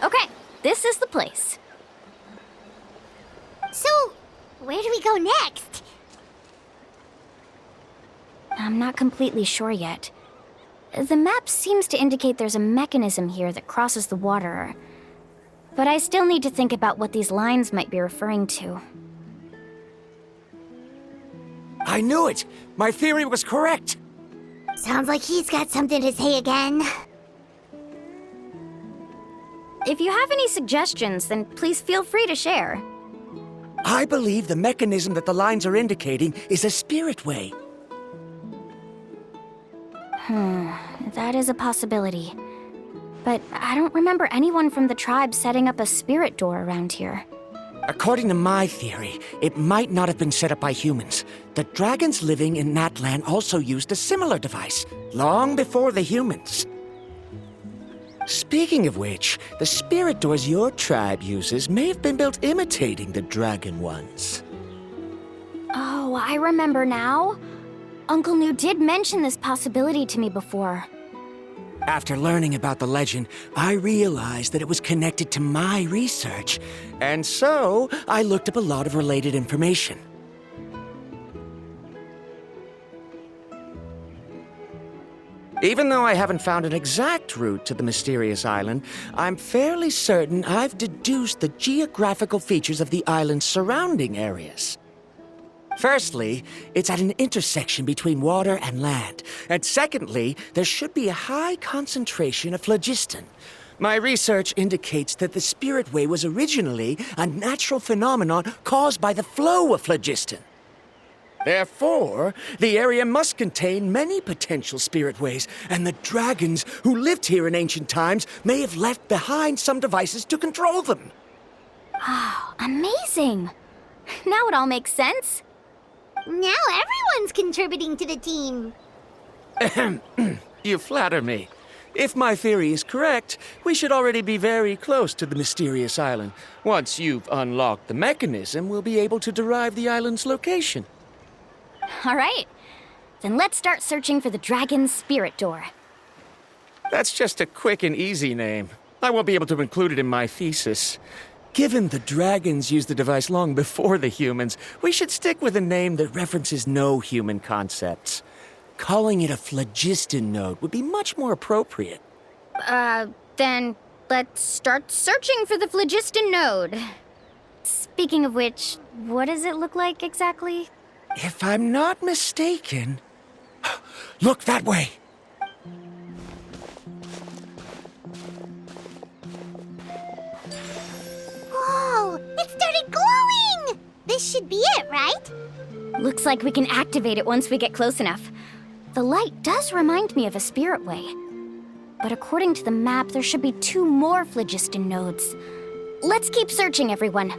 Okay, this is the place. So, where do we go next? I'm not completely sure yet. The map seems to indicate there's a mechanism here that crosses the water. But I still need to think about what these lines might be referring to. I knew it! My theory was correct! Sounds like he's got something to say again. If you have any suggestions, then please feel free to share. I believe the mechanism that the lines are indicating is a spirit way. That is a possibility. But I don't remember anyone from the tribe setting up a spirit door around here. According to my theory, it might not have been set up by humans. The dragons living in that land also used a similar device, long before the humans. Speaking of which, the spirit doors your tribe uses may have been built imitating the dragon ones. Oh, I remember now. Uncle New did mention this possibility to me before. After learning about the legend, I realized that it was connected to my research, and so I looked up a lot of related information. Even though I haven't found an exact route to the mysterious island, I'm fairly certain I've deduced the geographical features of the island's surrounding areas. Firstly, it's at an intersection between water and land. And secondly, there should be a high concentration of phlogiston. My research indicates that the Spirit Way was originally a natural phenomenon caused by the flow of phlogiston. Therefore, the area must contain many potential spirit ways, and the dragons who lived here in ancient times may have left behind some devices to control them. Oh, amazing! Now it all makes sense. Now everyone's contributing to the team. You flatter me. If my theory is correct, we should already be very close to the mysterious island. Once you've unlocked the mechanism, we'll be able to derive the island's location. All right. Then let's start searching for the dragon's spirit door. That's just a quick and easy name. I won't be able to include it in my thesis. Given the dragons used the device long before the humans, we should stick with a name that references no human concepts. Calling it a phlogiston node would be much more appropriate. Then let's start searching for the phlogiston node. Speaking of which, what does it look like exactly? If I'm not mistaken... Look that way! Whoa! It started glowing! This should be it, right? Looks like we can activate it once we get close enough. The light does remind me of a spirit way. But according to the map, there should be 2 more phlogiston nodes. Let's keep searching, everyone.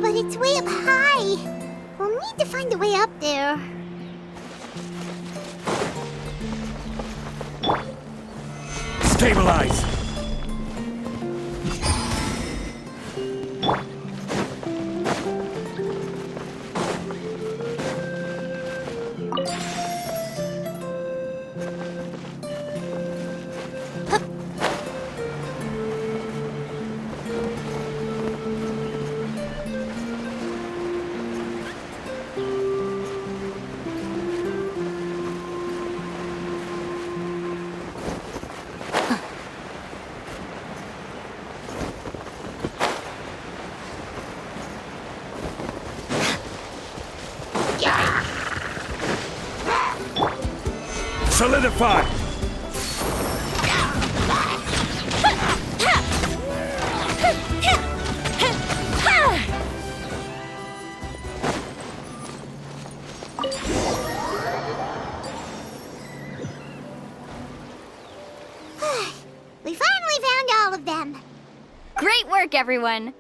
But it's way up high. We'll need to find a way up there. Stabilize! Solidify! work, everyone.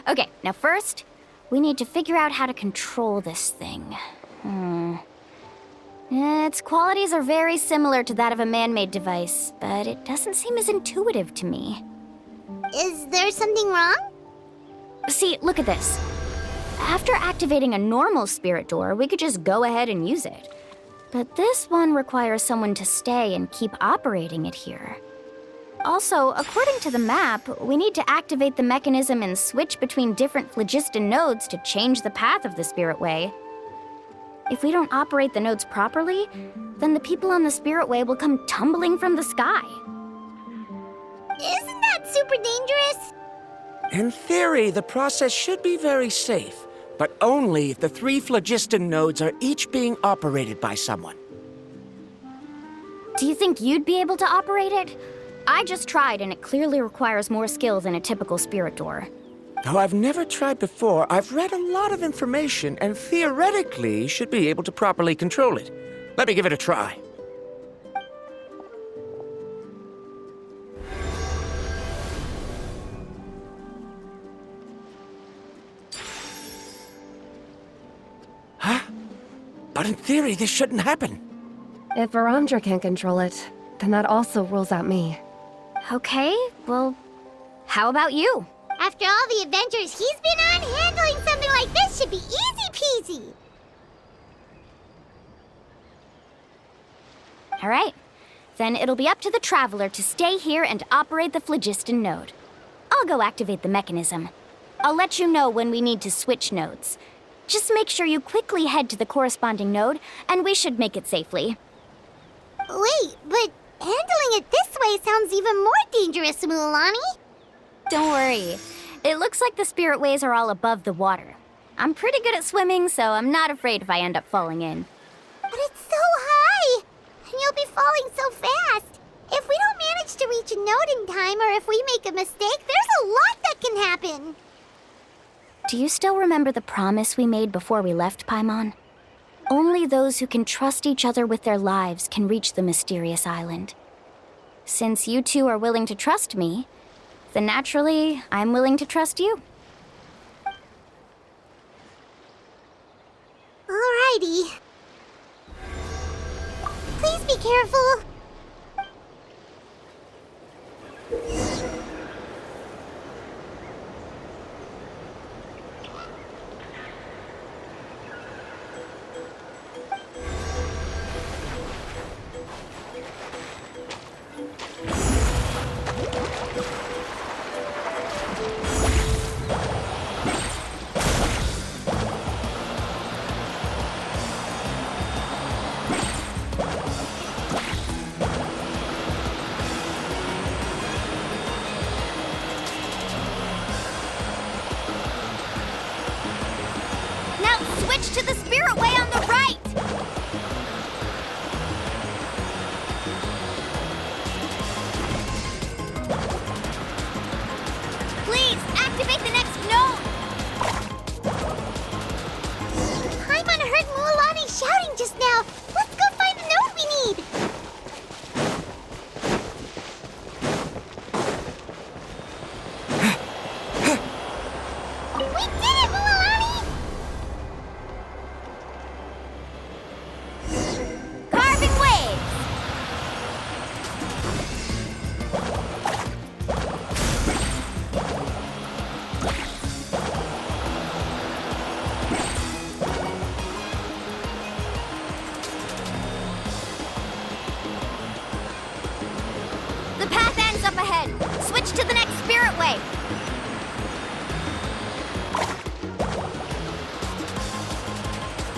Okay, now first, we need to figure out how to control this thing. Its qualities are very similar to that of a man-made device, but it doesn't seem as intuitive to me. Is there something wrong? See, look at this. After activating a normal spirit door, we could just go ahead and use it. But this one requires someone to stay and keep operating it here. Also, according to the map, we need to activate the mechanism and switch between different phlogiston nodes to change the path of the spirit way. If we don't operate the nodes properly, then the people on the spirit way will come tumbling from the sky. Isn't that super dangerous? In theory, the process should be very safe, but only if the 3 phlogiston nodes are each being operated by someone. Do you think you'd be able to operate it? I just tried, and it clearly requires more skill than a typical spirit door. Though I've never tried before, I've read a lot of information and theoretically should be able to properly control it. Let me give it a try. Huh? But in theory, this shouldn't happen. If Varamdra can't control it, then that also rules out me. Okay, well, how about you? After all the adventures he's been on, handling something like this should be easy peasy. All right. Then it'll be up to the Traveler to stay here and operate the phlogiston node. I'll go activate the mechanism. I'll let you know when we need to switch nodes. Just make sure you quickly head to the corresponding node, and we should make it safely. Wait, but handling it this way sounds even more dangerous, Mualani. Don't worry. It looks like the spirit ways are all above the water. I'm pretty good at swimming, so I'm not afraid if I end up falling in. But it's so high, and you'll be falling so fast. If we don't manage to reach a node in time, or if we make a mistake, there's a lot that can happen. Do you still remember the promise we made before we left Paimon? Only those who can trust each other with their lives can reach the mysterious island. Since you two are willing to trust me, then naturally, I'm willing to trust you. Alrighty. Please be careful. Now switch to the spirit way on the right! Please, activate the next node! Paimon heard Mualani shouting just now. Let's go find the node we need. We did it, Mualani! Carving waves! The path ends up ahead. Switch to the next spirit way.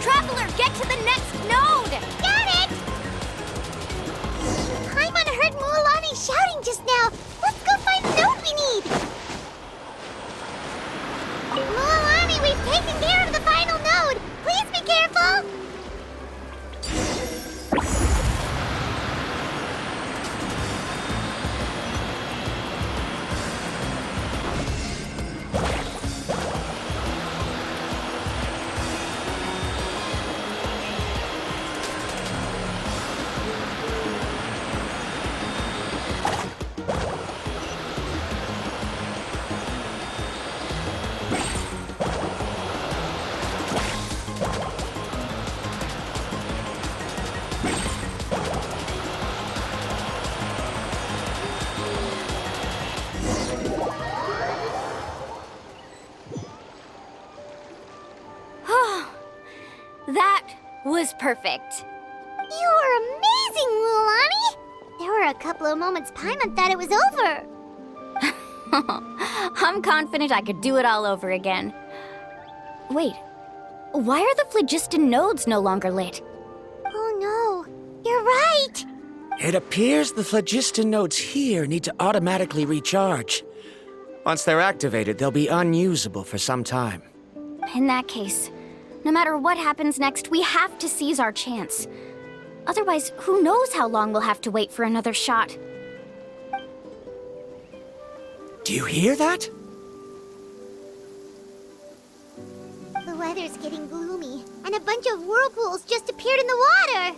Traveler, get to the next node! Got it! Paimon heard Mualani shouting just now. Let's go find the node we need. Mualani, we've taken care of the final node. Please be careful. That was perfect. You were amazing, Lulani! There were a couple of moments Paimon thought it was over. I'm confident I could do it all over again. Wait, why are the phlogiston nodes no longer lit? Oh no, you're right! It appears the phlogiston nodes here need to automatically recharge. Once they're activated, they'll be unusable for some time. In that case, no matter what happens next, we have to seize our chance. Otherwise, who knows how long we'll have to wait for another shot. Do you hear that? The weather's getting gloomy, and a bunch of whirlpools just appeared in the water!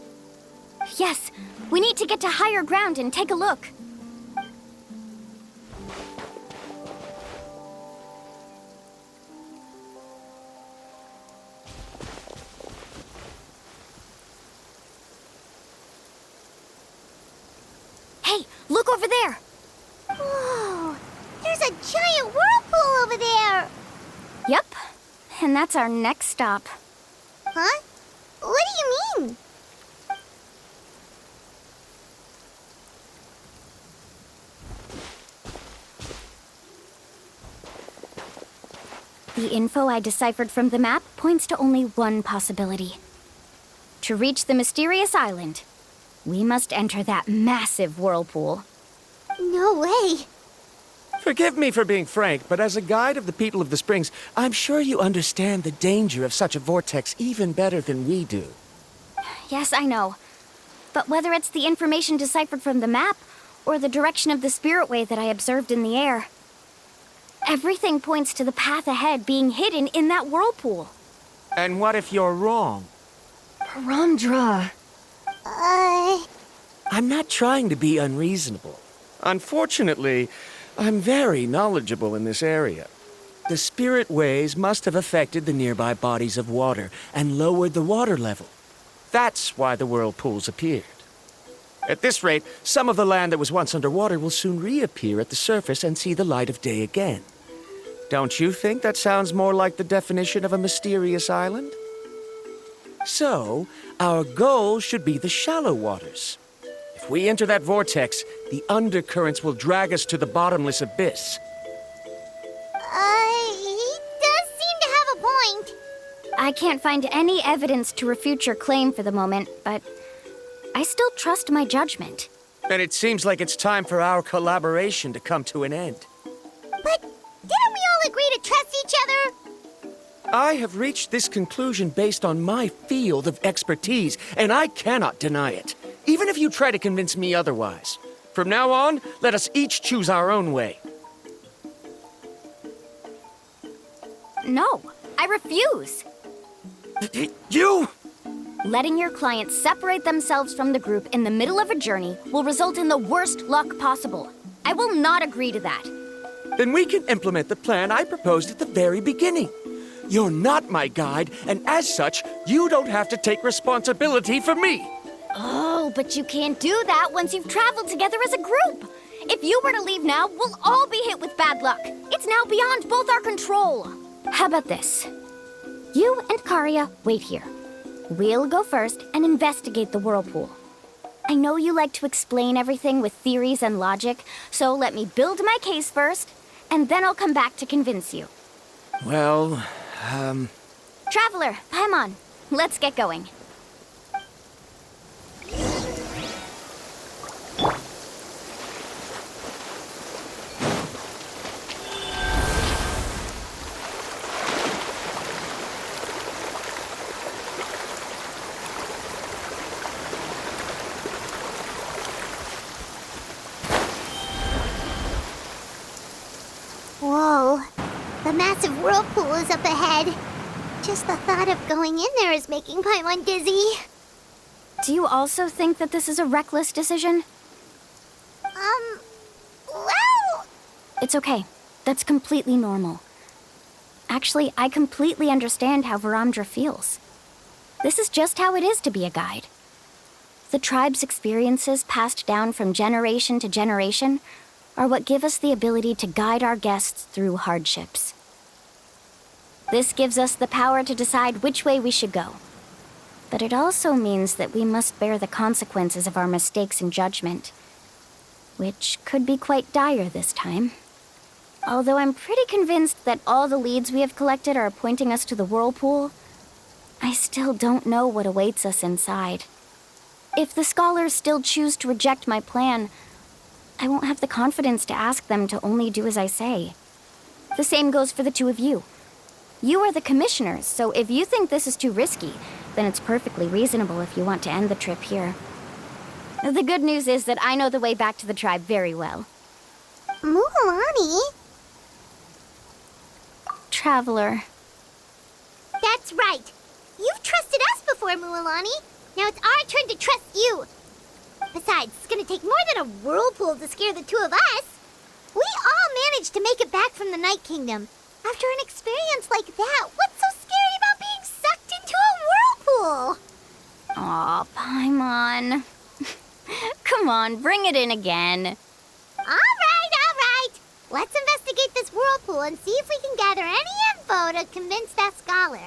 Yes, we need to get to higher ground and take a look. Hey, look over there! Whoa! There's a giant whirlpool over there! Yep, and that's our next stop. Huh? What do you mean? The info I deciphered from the map points to only one possibility. To reach the mysterious island, we must enter that massive whirlpool. No way! Forgive me for being frank, but as a guide of the people of the Springs, I'm sure you understand the danger of such a vortex even better than we do. Yes, I know. But whether it's the information deciphered from the map, or the direction of the spirit way that I observed in the air, everything points to the path ahead being hidden in that whirlpool. And what if you're wrong? Paramdra. I'm not trying to be unreasonable. Unfortunately, I'm very knowledgeable in this area. The spirit ways must have affected the nearby bodies of water and lowered the water level. That's why the whirlpools appeared. At this rate, some of the land that was once underwater will soon reappear at the surface and see the light of day again. Don't you think that sounds more like the definition of a mysterious island? So, our goal should be the shallow waters. If we enter that vortex, the undercurrents will drag us to the bottomless abyss. He does seem to have a point. I can't find any evidence to refute your claim for the moment, but I still trust my judgment. And it seems like it's time for our collaboration to come to an end. But didn't we all agree to trust each other? I have reached this conclusion based on my field of expertise, and I cannot deny it, even if you try to convince me otherwise. From now on, let us each choose our own way. No, I refuse. You! Letting your clients separate themselves from the group in the middle of a journey will result in the worst luck possible. I will not agree to that. Then we can implement the plan I proposed at the very beginning. You're not my guide, and as such, you don't have to take responsibility for me. Oh, but you can't do that once you've traveled together as a group. If you were to leave now, we'll all be hit with bad luck. It's now beyond both our control. How about this? You and Karia wait here. We'll go first and investigate the whirlpool. I know you like to explain everything with theories and logic, so let me build my case first, and then I'll come back to convince you. Well, Traveler, Paimon, let's get going. Whoa. The massive whirlpool is up ahead. Just the thought of going in there is making Paimon dizzy. Do you also think that this is a reckless decision? Well... It's okay. That's completely normal. Actually, I completely understand how Varamdra feels. This is just how it is to be a guide. The tribe's experiences passed down from generation to generation are what give us the ability to guide our guests through hardships. This gives us the power to decide which way we should go. But it also means that we must bear the consequences of our mistakes in judgment, which could be quite dire this time. Although I'm pretty convinced that all the leads we have collected are pointing us to the whirlpool, I still don't know what awaits us inside. If the scholars still choose to reject my plan, I won't have the confidence to ask them to only do as I say. The same goes for the two of you. You are the commissioners, so if you think this is too risky, then it's perfectly reasonable if you want to end the trip here. The good news is that I know the way back to the tribe very well. Mualani? Traveler. That's right. You've trusted us before, Mualani. Now it's our turn to trust you. Besides, it's gonna take more than a whirlpool to scare the two of us. We all managed to make it back from the Night Kingdom. After an experience like that, what's so scary about being sucked into a whirlpool? Aw, Paimon. Come on, bring it in again. All right. Let's investigate this whirlpool and see if we can gather any info to convince that scholar.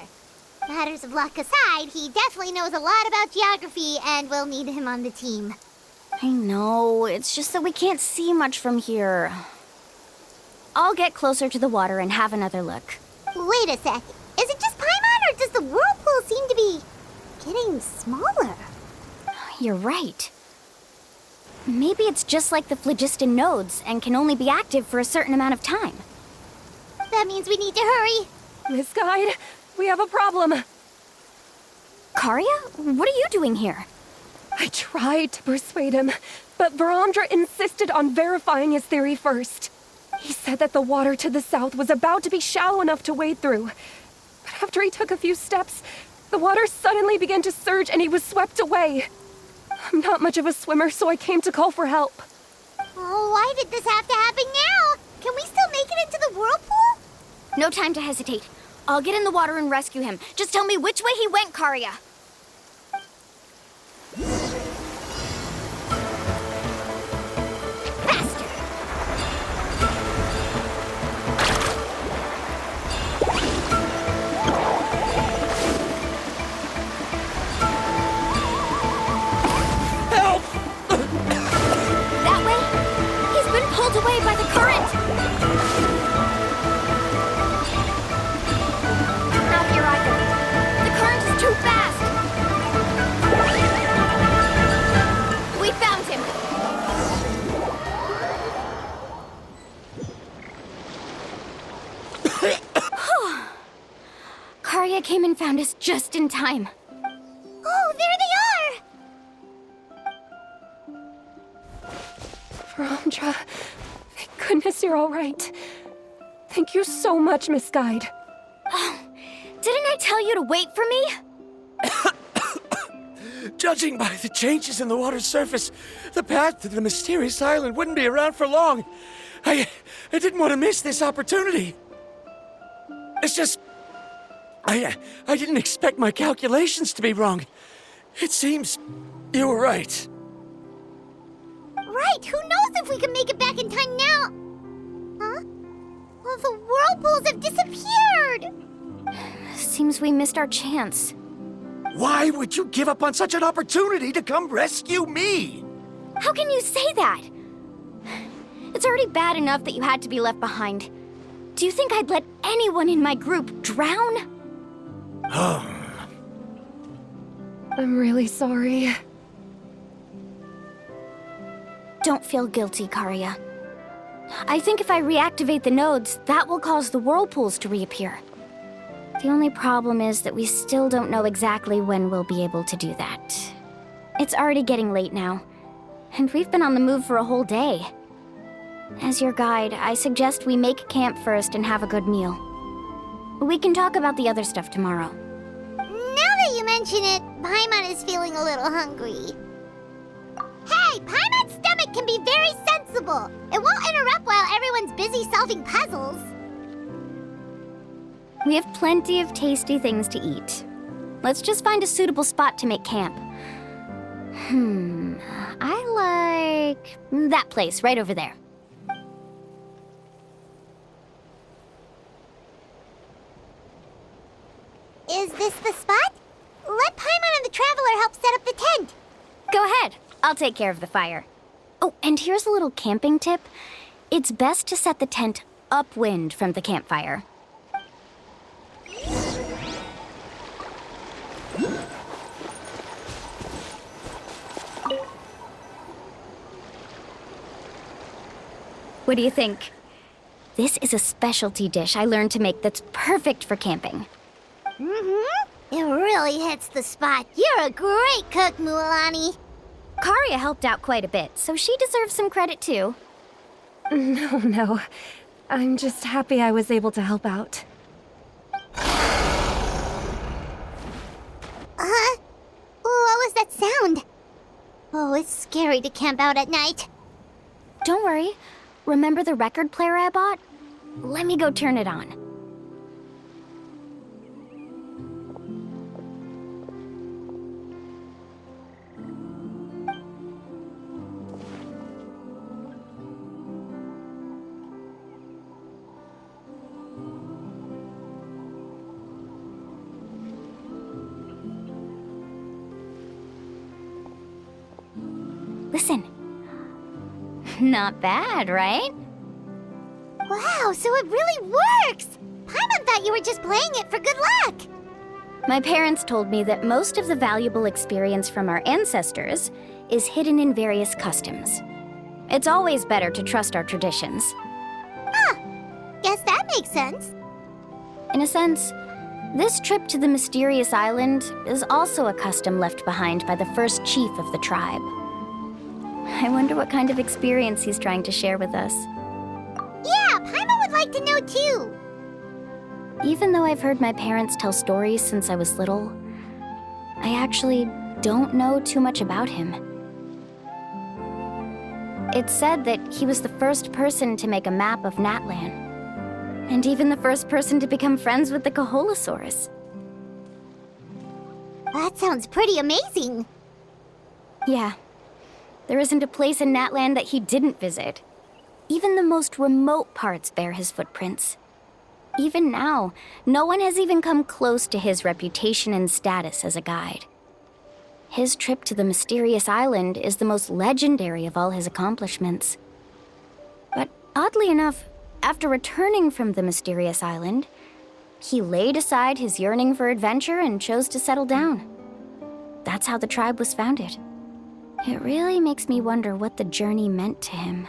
Matters of luck aside, he definitely knows a lot about geography, and we'll need him on the team. I know, it's just that we can't see much from here. I'll get closer to the water and have another look. Wait a sec. Is it just Paimon, or does the whirlpool seem to be getting smaller? You're right. Maybe it's just like the phlogiston nodes and can only be active for a certain amount of time. That means we need to hurry. Miss Guide, we have a problem. Karia, what are you doing here? I tried to persuade him, but Varamdra insisted on verifying his theory first. He said that the water to the south was about to be shallow enough to wade through. But after he took a few steps, the water suddenly began to surge and he was swept away. I'm not much of a swimmer, so I came to call for help. Oh, why did this have to happen now? Can we still make it into the whirlpool? No time to hesitate. I'll get in the water and rescue him. Just tell me which way he went, Karia. Faster! Help! That way? He's been pulled away by the current! Not here either. The current is too fast! We found him! Karia came and found us just in time. Oh, there they are! Varamdra, thank goodness you're all right. Thank you so much, Miss Guide. Didn't I tell you to wait for me? Judging by the changes in the water's surface, the path to the mysterious island wouldn't be around for long. I didn't want to miss this opportunity. It's just... I didn't expect my calculations to be wrong. It seems you were right. Right, who knows if we can make it back in time now? Huh? Well, the whirlpools have disappeared! Seems we missed our chance. Why would you give up on such an opportunity to come rescue me? How can you say that? It's already bad enough that you had to be left behind. Do you think I'd let anyone in my group drown? I'm really sorry. Don't feel guilty, Karia. I think if I reactivate the nodes, that will cause the whirlpools to reappear. The only problem is that we still don't know exactly when we'll be able to do that. It's already getting late now, and we've been on the move for a whole day. As your guide, I suggest we make camp first and have a good meal. We can talk about the other stuff tomorrow. Now that you mention it, Paimon is feeling a little hungry. Hey, Paimon's stomach can be very sensible. It won't interrupt while everyone's busy solving puzzles. We have plenty of tasty things to eat. Let's just find a suitable spot to make camp. I like that place right over there. Is this the spot? Let Paimon and the I'll take care of the fire. Oh, and here's a little camping tip. It's best to set the tent upwind from the campfire. What do you think? This is a specialty dish I learned to make that's perfect for camping. Mm-hmm. It really hits the spot. You're a great cook, Mualani. Karia helped out quite a bit, so she deserves some credit too. No. I'm just happy I was able to help out. What was that sound? Oh, it's scary to camp out at night. Don't worry. Remember the record player I bought? Let me go turn it on. Listen. Not bad, right? Wow, so it really works! Paimon thought you were just playing it for good luck! My parents told me that most of the valuable experience from our ancestors is hidden in various customs. It's always better to trust our traditions. Guess that makes sense. In a sense, this trip to the mysterious island is also a custom left behind by the first chief of the tribe. I wonder what kind of experience he's trying to share with us. Yeah, Paimon would like to know too. Even though I've heard my parents tell stories since I was little, I actually don't know too much about him. It's said that he was the first person to make a map of Natlan, and even the first person to become friends with the Kaholosaurus. That sounds pretty amazing. Yeah. There isn't a place in Natlan that he didn't visit. Even the most remote parts bear his footprints. Even now, no one has even come close to his reputation and status as a guide. His trip to the mysterious island is the most legendary of all his accomplishments. But oddly enough, after returning from the mysterious island, he laid aside his yearning for adventure and chose to settle down. That's how the tribe was founded. It really makes me wonder what the journey meant to him.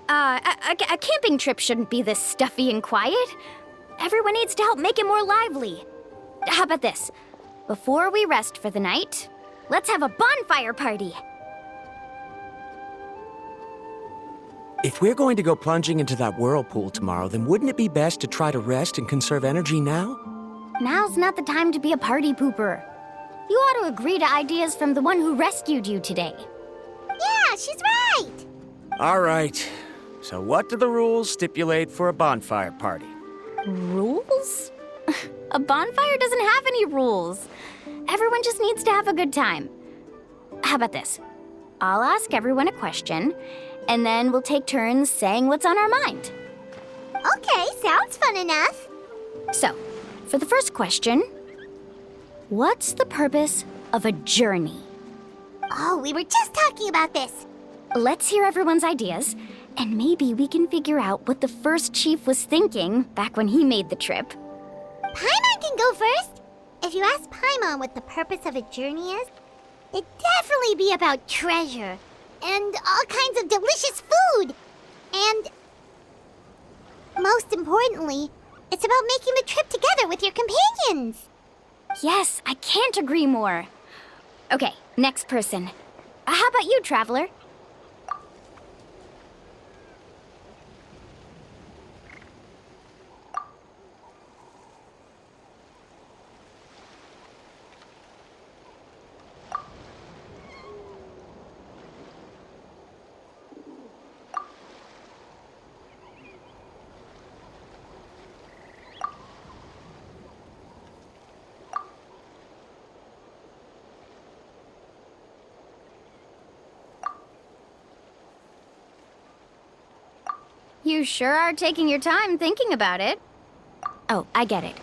A camping trip shouldn't be this stuffy and quiet. Everyone needs to help make it more lively. How about this? Before we rest for the night, let's have a bonfire party. If we're going to go plunging into that whirlpool tomorrow, then wouldn't it be best to try to rest and conserve energy now? Now's not the time to be a party pooper. You ought to agree to ideas from the one who rescued you today. Yeah, she's right. All right. So what do the rules stipulate for a bonfire party? Rules? A bonfire doesn't have any rules. Everyone just needs to have a good time. How about this? I'll ask everyone a question, and then we'll take turns saying what's on our mind. Okay, sounds fun enough. So, for the first question, what's the purpose of a journey? Oh, we were just talking about this. Let's hear everyone's ideas, and maybe we can figure out what the first chief was thinking back when he made the trip. Paimon can go first. If you ask Paimon what the purpose of a journey is, it'd definitely be about treasure and all kinds of delicious food. And most importantly, it's about making the trip together with your companions. Yes, I can't agree more. Okay, next person. How about you, Traveler? You sure are taking your time thinking about it. Oh, I get it.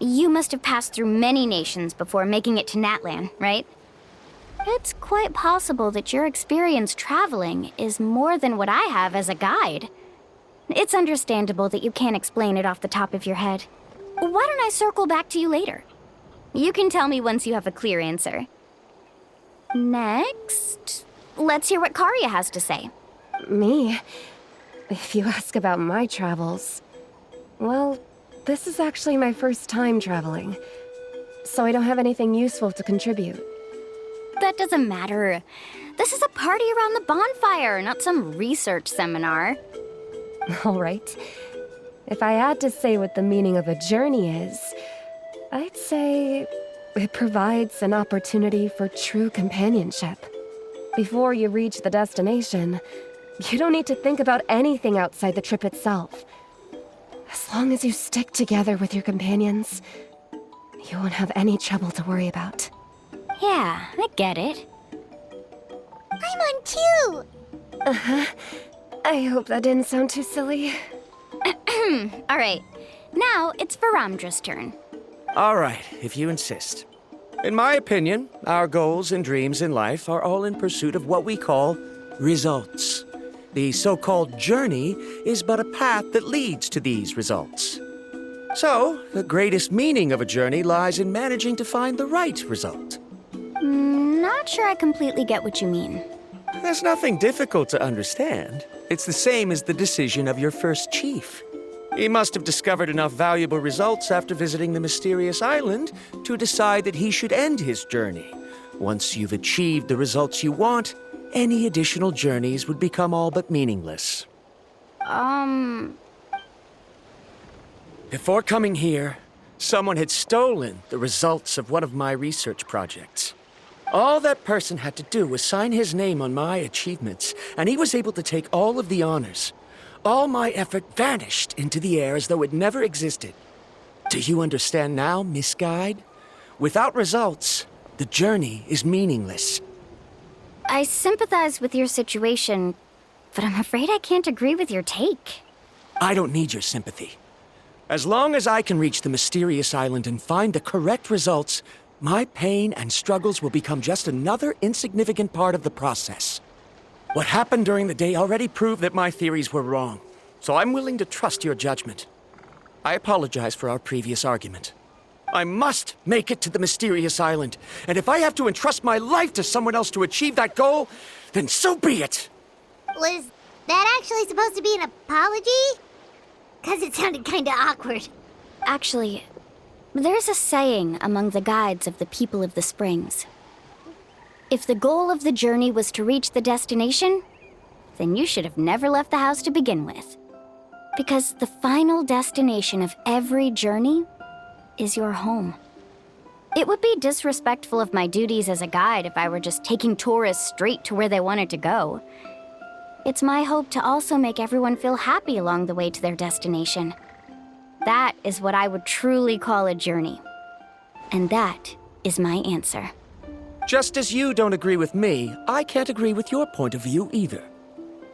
You must have passed through many nations before making it to Natlan, right? It's quite possible that your experience traveling is more than what I have as a guide. It's understandable that you can't explain it off the top of your head. Why don't I circle back to you later? You can tell me once you have a clear answer. Next, let's hear what Karya has to say. Me? If you ask about my travels... Well, this is actually my first time traveling, so I don't have anything useful to contribute. That doesn't matter. This is a party around the bonfire, not some research seminar. All right. If I had to say what the meaning of a journey is, I'd say it provides an opportunity for true companionship. Before you reach the destination, you don't need to think about anything outside the trip itself. As long as you stick together with your companions, you won't have any trouble to worry about. Yeah, I get it. I'm on too! I hope that didn't sound too silly. All right, now it's Varamdra's turn. All right, if you insist. In my opinion, our goals and dreams in life are all in pursuit of what we call results. The so-called journey is but a path that leads to these results. So, the greatest meaning of a journey lies in managing to find the right result. Not sure I completely get what you mean. There's nothing difficult to understand. It's the same as the decision of your first chief. He must have discovered enough valuable results after visiting the mysterious island to decide that he should end his journey. Once you've achieved the results you want, any additional journeys would become all but meaningless. Before coming here, someone had stolen the results of one of my research projects. All that person had to do was sign his name on my achievements, and he was able to take all of the honors. All my effort vanished into the air as though it never existed. Do you understand now, Miss Guide? Without results, the journey is meaningless. I sympathize with your situation, but I'm afraid I can't agree with your take. I don't need your sympathy. As long as I can reach the mysterious island and find the correct results, my pain and struggles will become just another insignificant part of the process. What happened during the day already proved that my theories were wrong, so I'm willing to trust your judgment. I apologize for our previous argument. I must make it to the mysterious island, and if I have to entrust my life to someone else to achieve that goal, then so be it! Was that actually supposed to be an apology? 'Cause it sounded kinda awkward. Actually, there's a saying among the guides of the people of the springs. If the goal of the journey was to reach the destination, then you should have never left the house to begin with. Because the final destination of every journey is your home. It would be disrespectful of my duties as a guide if I were just taking tourists straight to where they wanted to go. It's my hope to also make everyone feel happy along the way to their destination. That is what I would truly call a journey. And that is my answer. Just as you don't agree with me, I can't agree with your point of view either.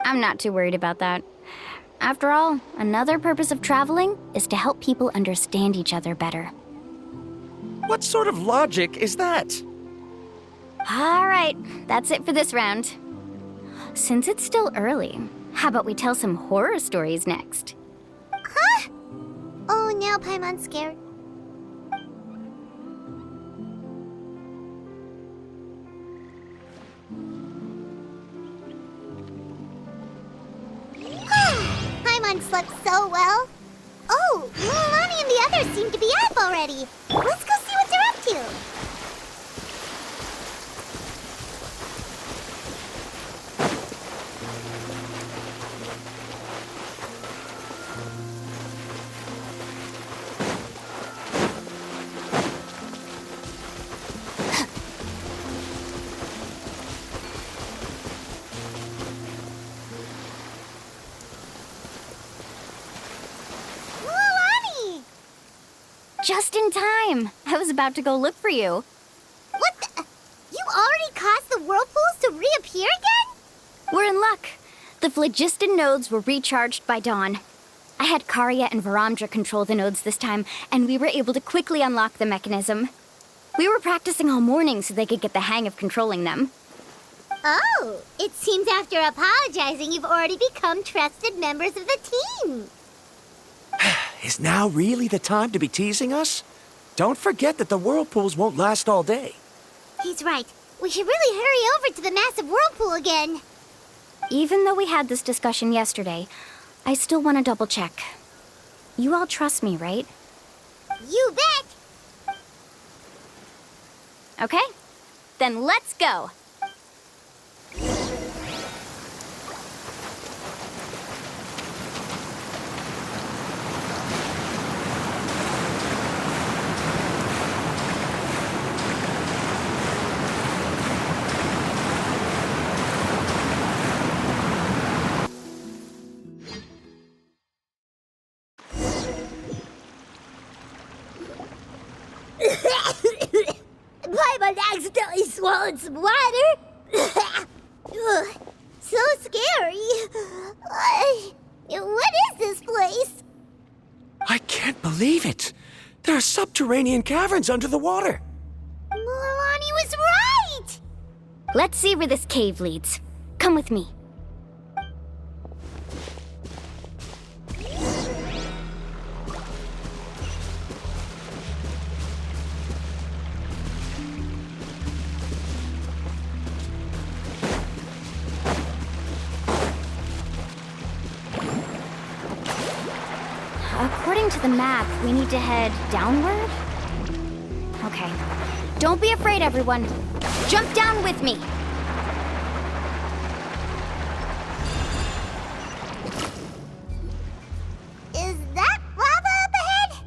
I'm not too worried about that. After all, another purpose of traveling is to help people understand each other better. What sort of logic is that? All right, that's it for this round. Since it's still early, how about we tell some horror stories next? Huh? Oh, now Paimon's scared. Paimon slept so well. Oh, Mualani and the others seem to be up already. Let's go see what they're up to. Mualani! Just in time. I was about to go look for you. What the? You already caused the whirlpools to reappear again? We're in luck. The phlogiston nodes were recharged by dawn. I had Karya and Varamdra control the nodes this time, and we were able to quickly unlock the mechanism. We were practicing all morning so they could get the hang of controlling them. Oh, it seems after apologizing, you've already become trusted members of the team. Is now really the time to be teasing us? Don't forget that the whirlpools won't last all day. He's right. We should really hurry over to the massive whirlpool again. Even though we had this discussion yesterday, I still want to double check. You all trust me, right? You bet! Okay, then let's go. Paimon accidentally swallowed some water. Ugh, so scary. What is this place? I can't believe it. There are subterranean caverns under the water. Milani was right! Let's see where this cave leads. Come with me. According to the map, we need to head downward? Okay. Don't be afraid, everyone. Jump down with me. Is that lava up ahead?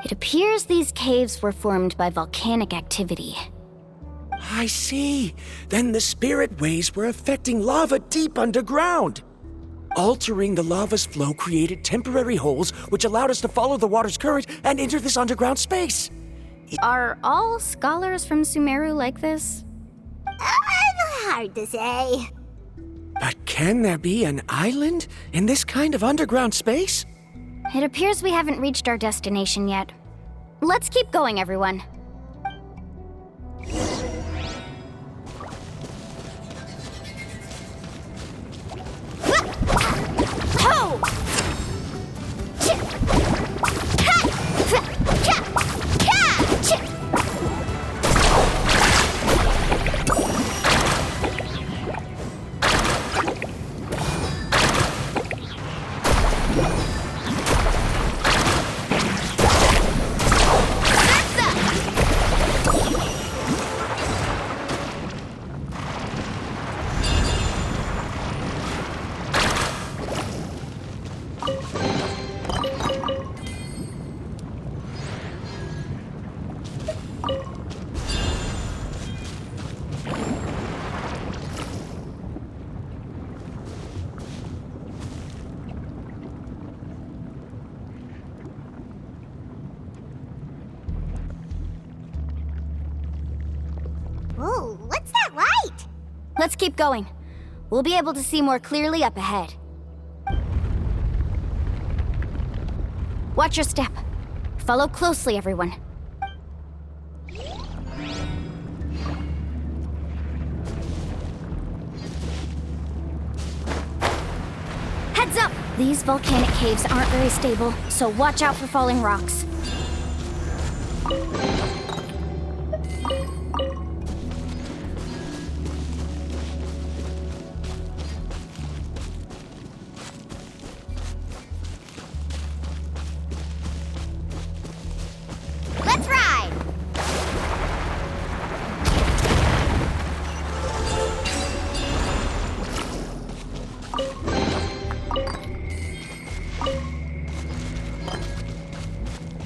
It appears these caves were formed by volcanic activity. I see. Then the spirit waves were affecting lava deep underground. Altering the lava's flow created temporary holes which allowed us to follow the water's current and enter this underground space. Are all scholars from Sumeru like this? Hard to say. But can there be an island in this kind of underground space? It appears we haven't reached our destination yet. Let's keep going, everyone. Ho! Whoa, what's that light? Let's keep going. We'll be able to see more clearly up ahead. Watch your step. Follow closely, everyone. Heads up! These volcanic caves aren't very stable, so watch out for falling rocks. Let's ride!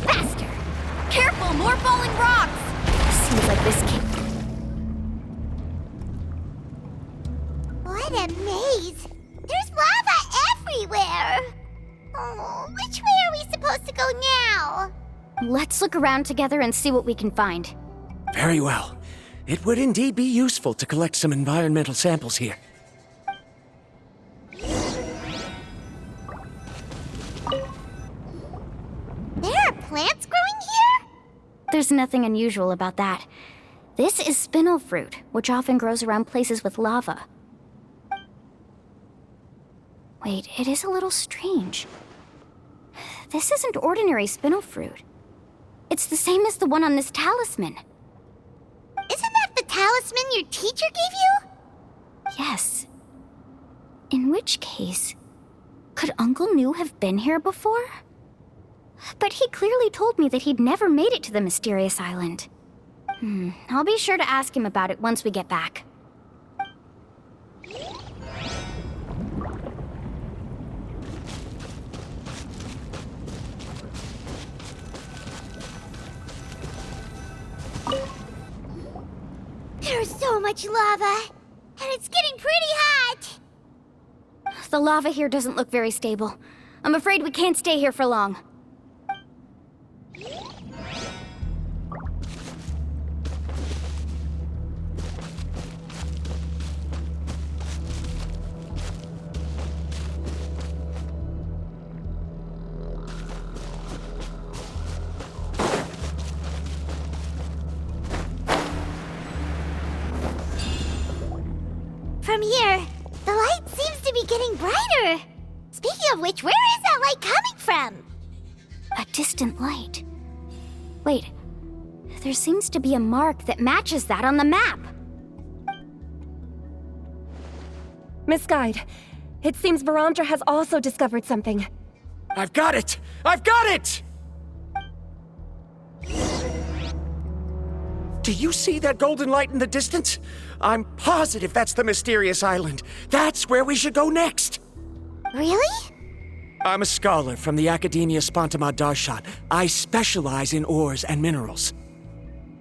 Faster! Careful, more falling rocks! Seems like this can't... What a maze! There's lava everywhere! Oh, which way are we supposed to go now? Let's look around together and see what we can find. Very well. It would indeed be useful to collect some environmental samples here. plants growing here? There's nothing unusual about that. This is spinel fruit, which often grows around places with lava. Wait, it is a little strange. This isn't ordinary spinel fruit. It's the same as the one on this talisman. Isn't that the talisman your teacher gave you? Yes. In which case, could Uncle New have been here before? But he clearly told me that he'd never made it to the mysterious island. I'll be sure to ask him about it once we get back. There's so much lava, and it's getting pretty hot. The lava here doesn't look very stable. I'm afraid we can't stay here for long. From here, the light seems to be getting brighter. Speaking of which, where is that light coming from? A distant light. Wait, there seems to be a mark that matches that on the map. Miss Guide, it seems Varamdra has also discovered something. I've got it! I've got it! Do you see that golden light in the distance? I'm positive that's the mysterious island. That's where we should go next. Really? I'm a scholar from the Academia Spontima Darshan. I specialize in ores and minerals.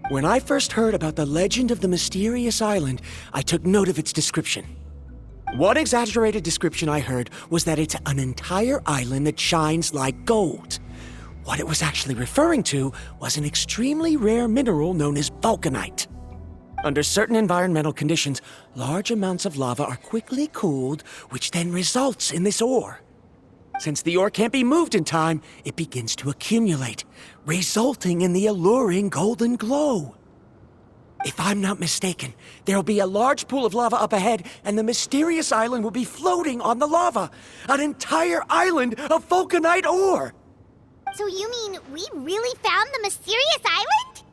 When I first heard about the legend of the mysterious island, I took note of its description. One exaggerated description I heard was that it's an entire island that shines like gold. What it was actually referring to was an extremely rare mineral known as vulcanite. Under certain environmental conditions, large amounts of lava are quickly cooled, which then results in this ore. Since the ore can't be moved in time, it begins to accumulate, resulting in the alluring golden glow. If I'm not mistaken, there'll be a large pool of lava up ahead, and the mysterious island will be floating on the lava. An entire island of vulcanite ore! So you mean we really found the mysterious island?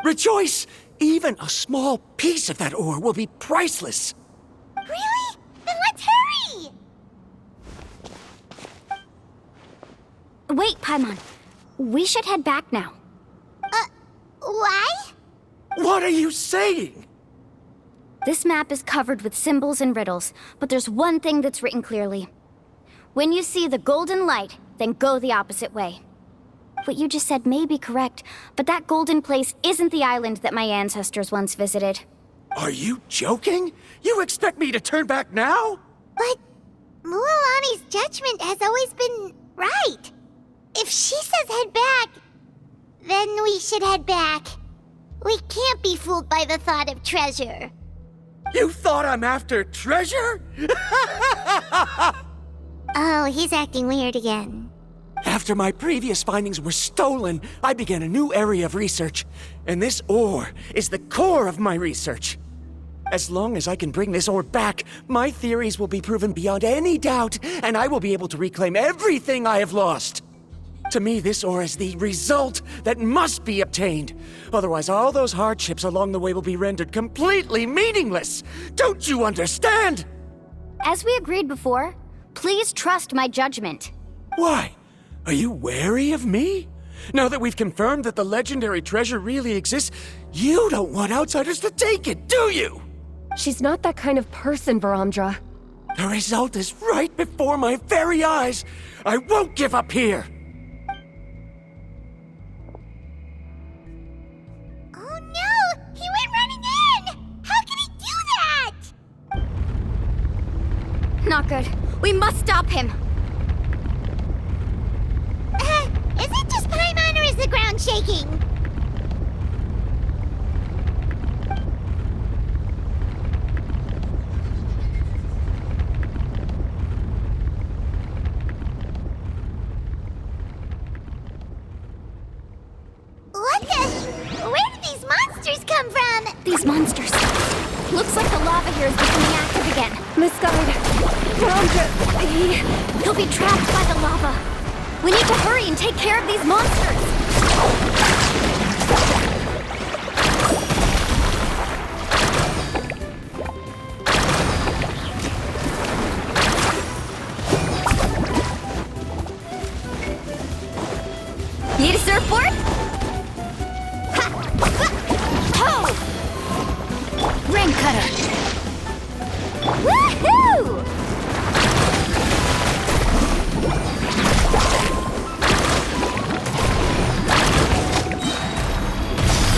Rejoice! Even a small piece of that ore will be priceless. Really? Then let's hurry! Wait, Paimon. We should head back now. Why? What are you saying? This map is covered with symbols and riddles, but there's one thing that's written clearly. When you see the golden light, then go the opposite way. What you just said may be correct, but that golden place isn't the island that my ancestors once visited. Are you joking? You expect me to turn back now? But Mualani's judgment has always been right. If she says head back, then we should head back. We can't be fooled by the thought of treasure. You thought I'm after treasure? Oh, he's acting weird again. After my previous findings were stolen, I began a new area of research. And this ore is the core of my research. As long as I can bring this ore back, my theories will be proven beyond any doubt, and I will be able to reclaim everything I have lost. To me, this ore is the result that must be obtained. Otherwise, all those hardships along the way will be rendered completely meaningless. Don't you understand? As we agreed before, please trust my judgment. Why? Are you wary of me? Now that we've confirmed that the legendary treasure really exists, you don't want outsiders to take it, do you? She's not that kind of person, Varamdra. The result is right before my very eyes. I won't give up here. Oh no! He went running in! How can he do that? Not good. We must stop him. Is it just Paimon or is the ground shaking? monsters come from? These monsters. Looks like the lava here is becoming active again. Misguide. Verandra, He'll be trapped by the lava. We need to hurry and take care of these monsters. Need a surfboard? Ha! Ho! Rain cutter. Woohoo!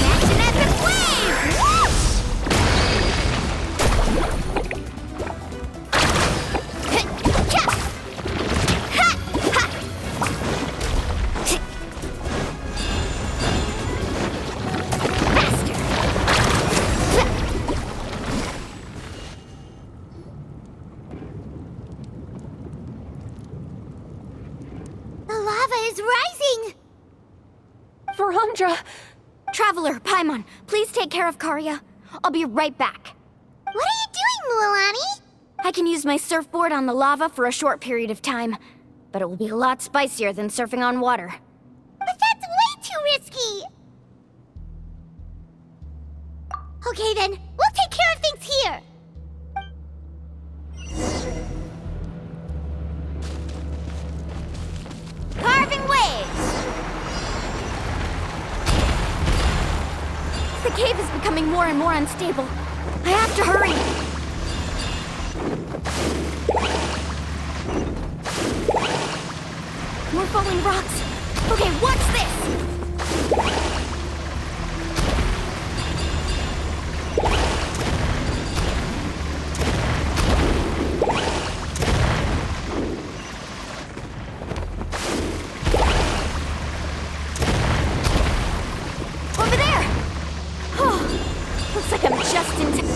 Catch an epic wave! Whoosh! Cha! Ha! Ha! Faster! The lava is rising! Verandra. Traveler, Paimon, please take care of Karya. I'll be right back. What are you doing, Mualani? I can use my surfboard on the lava for a short period of time, but it will be a lot spicier than surfing on water. But that's way too risky! Okay then, we'll take care of things here! Carving waves! The cave is becoming more and more unstable. I have to hurry. More falling rocks. Okay, what's this? Over there! Oh, looks like I'm just in time.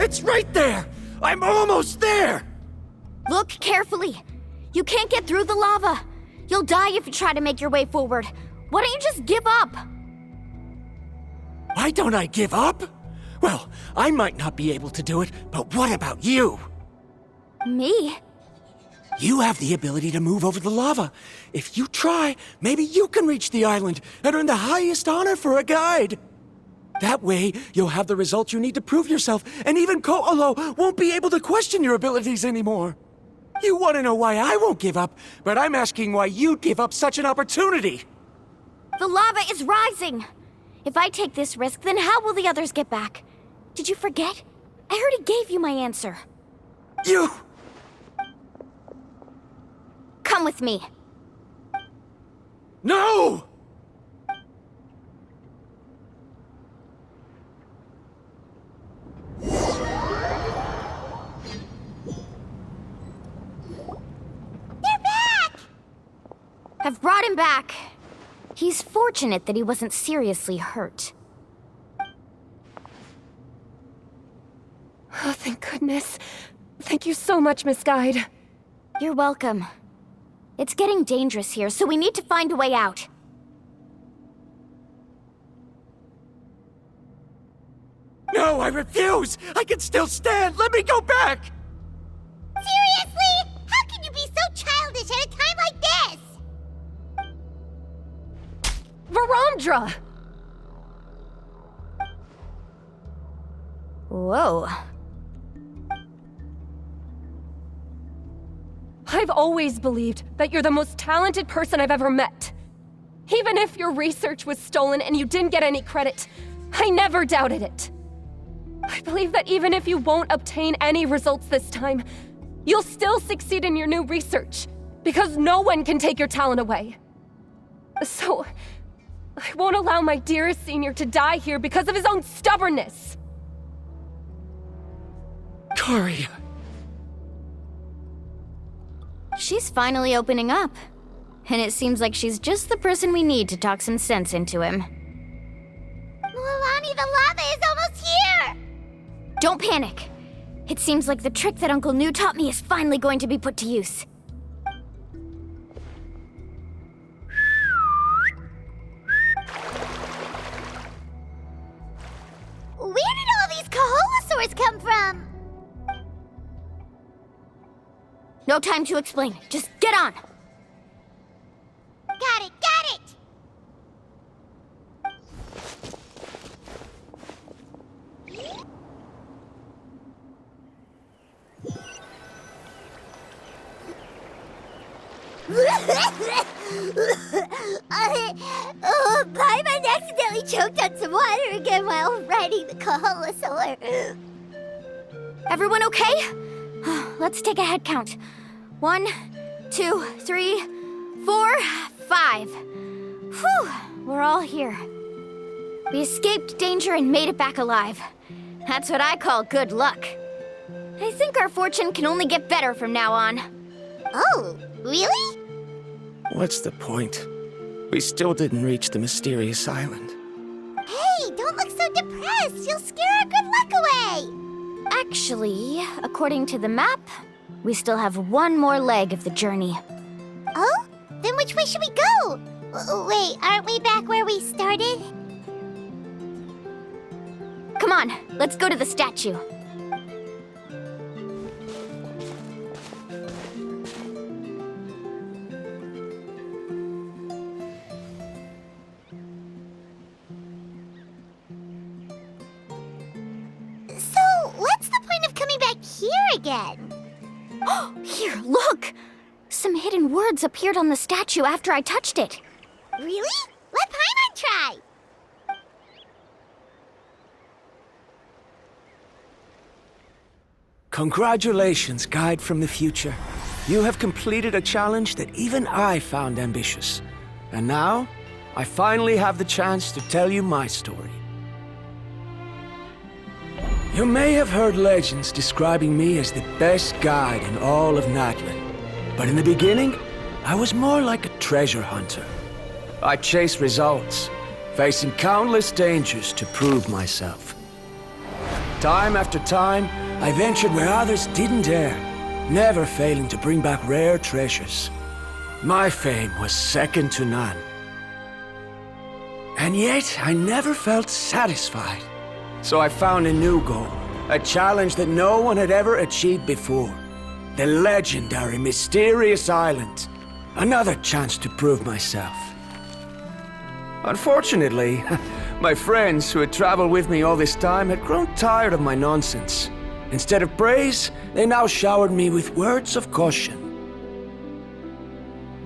It's right there! I'm almost there! Look carefully. You can't get through the lava. You'll die if you try to make your way forward. Why don't you just give up? Why don't I give up? Well, I might not be able to do it, but what about you? Me? You have the ability to move over the lava. If you try, maybe you can reach the island and earn the highest honor for a guide. That way, you'll have the results you need to prove yourself, and even Ko'olo won't be able to question your abilities anymore. You want to know why I won't give up, but I'm asking why you'd give up such an opportunity. The lava is rising. If I take this risk, then how will the others get back? Did you forget? I already gave you my answer. You... Come with me. No! They're back! I've brought him back. He's fortunate that he wasn't seriously hurt. Oh, thank goodness. Thank you so much, Misguide. You're welcome. It's getting dangerous here, so we need to find a way out. No, I refuse! I can still stand! Let me go back! Seriously? How can you be so childish at a time like this? Verandra! Whoa. I've always believed that you're the most talented person I've ever met. Even if your research was stolen and you didn't get any credit, I never doubted it. I believe that even if you won't obtain any results this time, you'll still succeed in your new research, because no one can take your talent away. So, I won't allow my dearest senior to die here because of his own stubbornness. Karya. She's finally opening up. And it seems like she's just the person we need to talk some sense into him. Mualani, the lava is almost here! Don't panic. It seems like the trick that Uncle New taught me is finally going to be put to use. Where did all these Kaholosaurs come from? No time to explain. Just get on. Got it, got it! Paimon accidentally choked on some water again while riding the Kaholosaur. Everyone okay? Let's take a head count. 1, 2, 3, 4, 5. Whew, we're all here. We escaped danger and made it back alive. That's what I call good luck. I think our fortune can only get better from now on. Oh, really? What's the point? We still didn't reach the mysterious island. Hey, don't look so depressed. You'll scare our good luck away. Actually, according to the map, we still have one more leg of the journey. Oh? Then which way should we go? Wait, aren't we back where we started? Come on, let's go to the statue. So, what's the point of coming back here again? Here, look! Some hidden words appeared on the statue after I touched it. Really? Let Paimon try. Congratulations, guide from the future. You have completed a challenge that even I found ambitious. And now, I finally have the chance to tell you my story. You may have heard legends describing me as the best guide in all of Natlan. But in the beginning, I was more like a treasure hunter. I chased results, facing countless dangers to prove myself. Time after time, I ventured where others didn't dare, never failing to bring back rare treasures. My fame was second to none. And yet, I never felt satisfied. So I found a new goal, a challenge that no one had ever achieved before. The legendary Mysterious Island. Another chance to prove myself. Unfortunately, my friends who had traveled with me all this time had grown tired of my nonsense. Instead of praise, they now showered me with words of caution.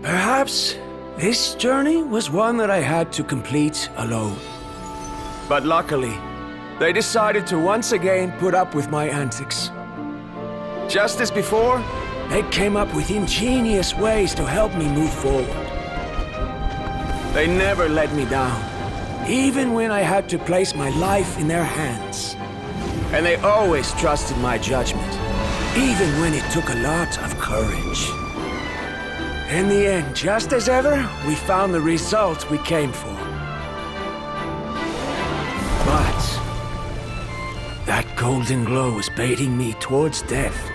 Perhaps this journey was one that I had to complete alone. But luckily, they decided to once again put up with my antics. Just as before, they came up with ingenious ways to help me move forward. They never let me down, even when I had to place my life in their hands. And they always trusted my judgment, even when it took a lot of courage. In the end, just as ever, we found the result we came for. But that golden glow was baiting me towards death.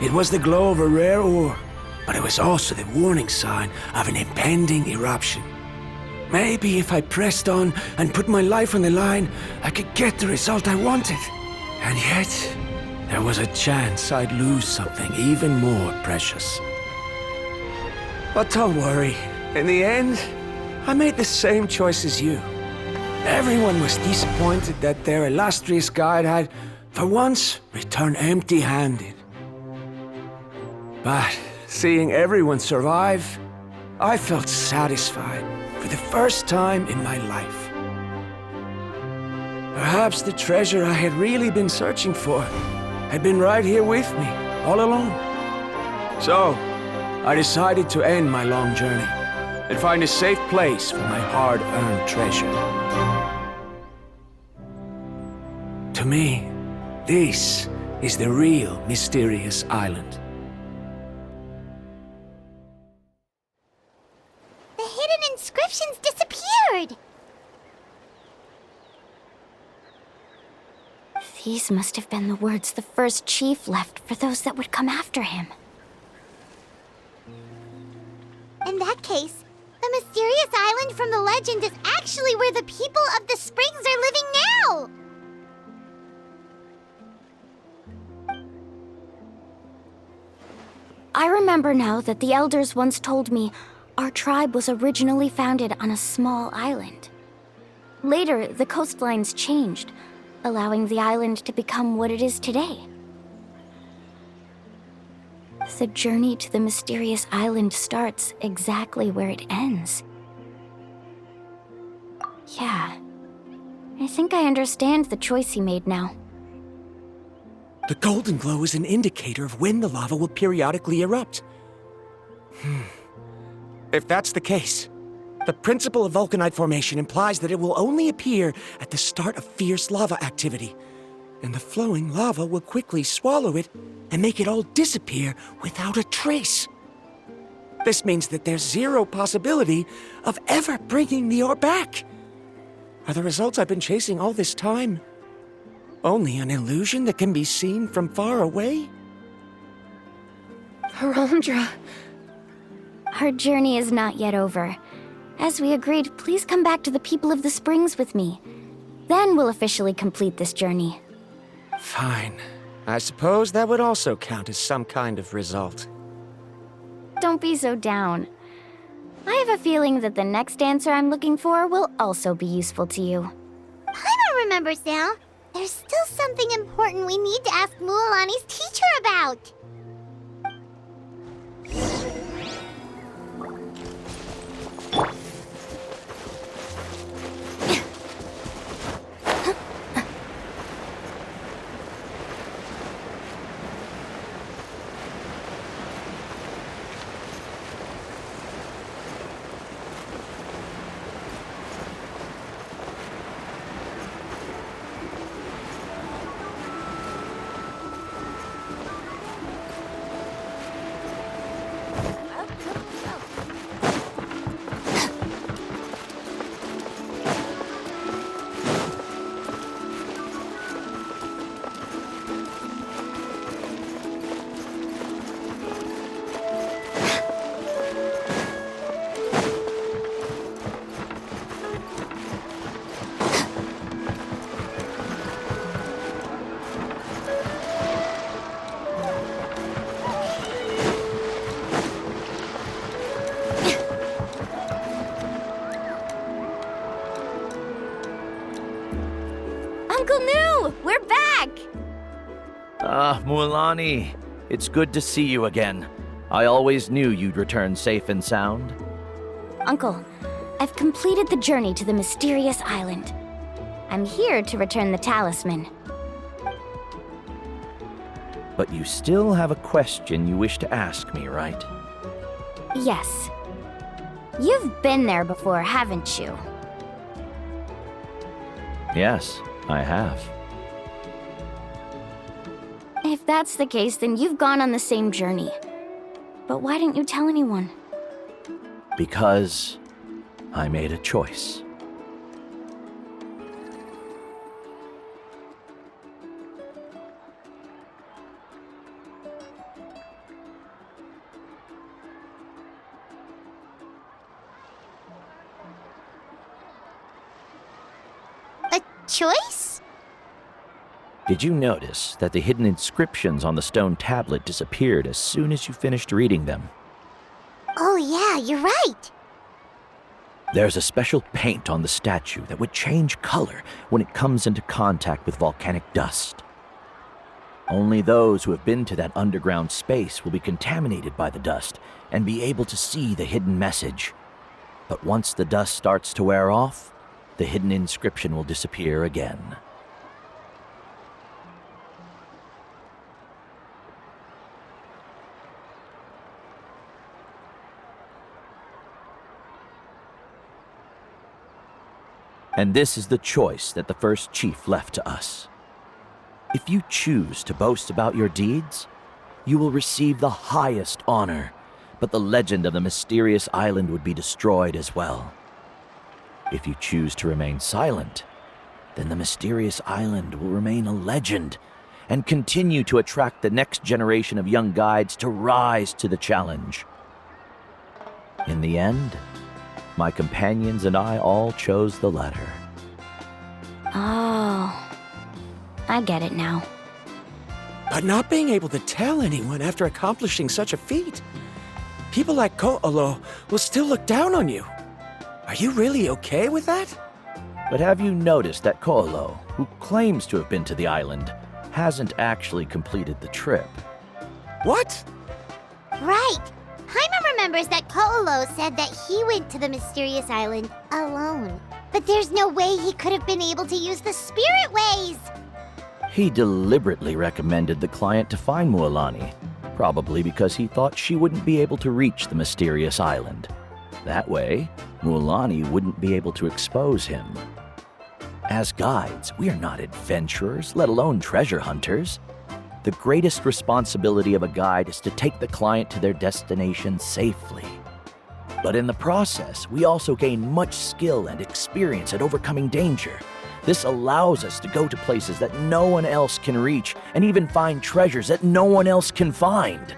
It was the glow of a rare ore, but it was also the warning sign of an impending eruption. Maybe if I pressed on and put my life on the line, I could get the result I wanted. And yet, there was a chance I'd lose something even more precious. But don't worry. In the end, I made the same choice as you. Everyone was disappointed that their illustrious guide had, for once, returned empty-handed. But seeing everyone survive, I felt satisfied for the first time in my life. Perhaps the treasure I had really been searching for had been right here with me, all along. So, I decided to end my long journey and find a safe place for my hard-earned treasure. To me, this is the real Mysterious Island. The hidden inscriptions disappeared. These must have been the words the first chief left for those that would come after him. In that case, the mysterious island from the legend is actually where the people of the springs are living now! I remember now that the elders once told me our tribe was originally founded on a small island. Later, the coastlines changed, allowing the island to become what it is today. The journey to the mysterious island starts exactly where it ends. Yeah, I think I understand the choice he made now. The golden glow is an indicator of when the lava will periodically erupt. If that's the case, the principle of vulcanite formation implies that it will only appear at the start of fierce lava activity, and the flowing lava will quickly swallow it and make it all disappear without a trace. This means that there's zero possibility of ever bringing the ore back. Are the results I've been chasing all this time only an illusion that can be seen from far away? Verandra. Our journey is not yet over. As we agreed, please come back to the people of the springs with me. Then we'll officially complete this journey. Fine. I suppose that would also count as some kind of result. Don't be so down. I have a feeling that the next answer I'm looking for will also be useful to you. Paimon remembers now. There's still something important we need to ask Mualani's teacher about. Uncle New! We're back! Mualani, it's good to see you again. I always knew you'd return safe and sound. Uncle, I've completed the journey to the mysterious island. I'm here to return the talisman. But you still have a question you wish to ask me, right? Yes. You've been there before, haven't you? Yes, I have. If that's the case, then you've gone on the same journey. But why didn't you tell anyone? Because I made a choice. A choice? Did you notice that the hidden inscriptions on the stone tablet disappeared as soon as you finished reading them? Oh yeah, you're right. There's a special paint on the statue that would change color when it comes into contact with volcanic dust. Only those who have been to that underground space will be contaminated by the dust and be able to see the hidden message. But once the dust starts to wear off, the hidden inscription will disappear again. And this is the choice that the first chief left to us. If you choose to boast about your deeds, you will receive the highest honor, but the legend of the mysterious island would be destroyed as well. If you choose to remain silent, then the mysterious island will remain a legend and continue to attract the next generation of young guides to rise to the challenge. In the end, my companions and I all chose the latter. Oh, I get it now. But not being able to tell anyone after accomplishing such a feat. People like Ko'olo will still look down on you. Are you really okay with that? But have you noticed that Ko'olo, who claims to have been to the island, hasn't actually completed the trip? What? Right. Paimon remembers that Ko'olo said that he went to the mysterious island alone. But there's no way he could have been able to use the spirit ways. He deliberately recommended the client to find Mualani, probably because he thought she wouldn't be able to reach the mysterious island. That way, Mualani wouldn't be able to expose him. As guides, we are not adventurers, let alone treasure hunters. The greatest responsibility of a guide is to take the client to their destination safely. But in the process, we also gain much skill and experience at overcoming danger. This allows us to go to places that no one else can reach and even find treasures that no one else can find.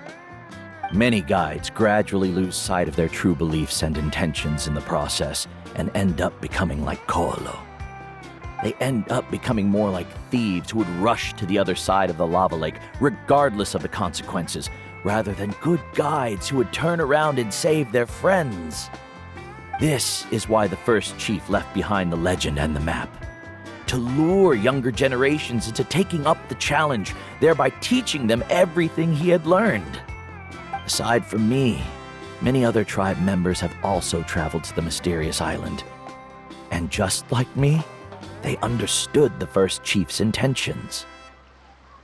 Many guides gradually lose sight of their true beliefs and intentions in the process and end up becoming like Ko'olo. They end up becoming more like thieves who would rush to the other side of the lava lake regardless of the consequences, rather than good guides who would turn around and save their friends. This is why the first chief left behind the legend and the map. To lure younger generations into taking up the challenge, thereby teaching them everything he had learned. Aside from me, many other tribe members have also traveled to the mysterious island. And just like me, they understood the first chief's intentions.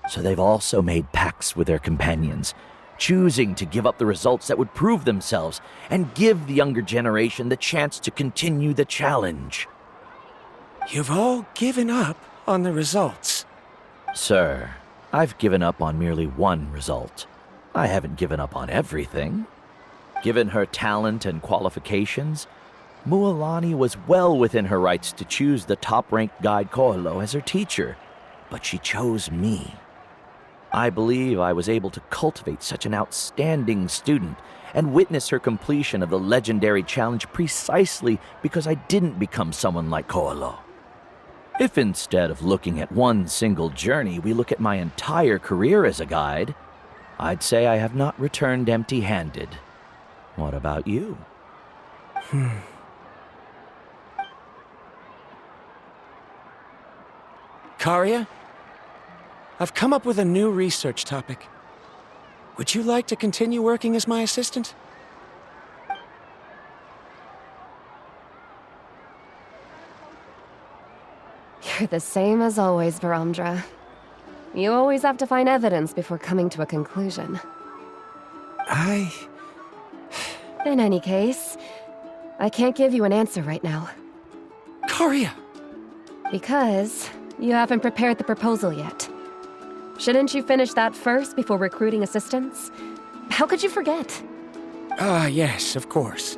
So they've also made pacts with their companions, choosing to give up the results that would prove themselves and give the younger generation the chance to continue the challenge. You've all given up on the results. Sir, I've given up on merely one result. I haven't given up on everything. Given her talent and qualifications, Mualani was well within her rights to choose the top-ranked guide Ko'olo as her teacher, but she chose me. I believe I was able to cultivate such an outstanding student and witness her completion of the legendary challenge precisely because I didn't become someone like Ko'olo. If instead of looking at one single journey, we look at my entire career as a guide, I'd say I have not returned empty-handed. What about you? Karia, I've come up with a new research topic. Would you like to continue working as my assistant? You're the same as always, Varamdra. You always have to find evidence before coming to a conclusion. In any case, I can't give you an answer right now. Karia! Because you haven't prepared the proposal yet. Shouldn't you finish that first before recruiting assistants? How could you forget? Yes, of course.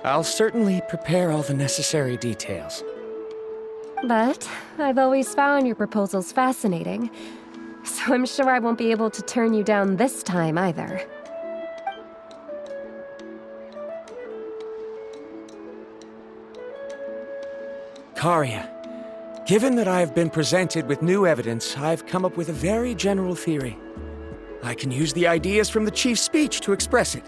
I'll certainly prepare all the necessary details. But I've always found your proposals fascinating, so I'm sure I won't be able to turn you down this time either. Karia, given that I've been presented with new evidence, I've come up with a very general theory. I can use the ideas from the chief's speech to express it.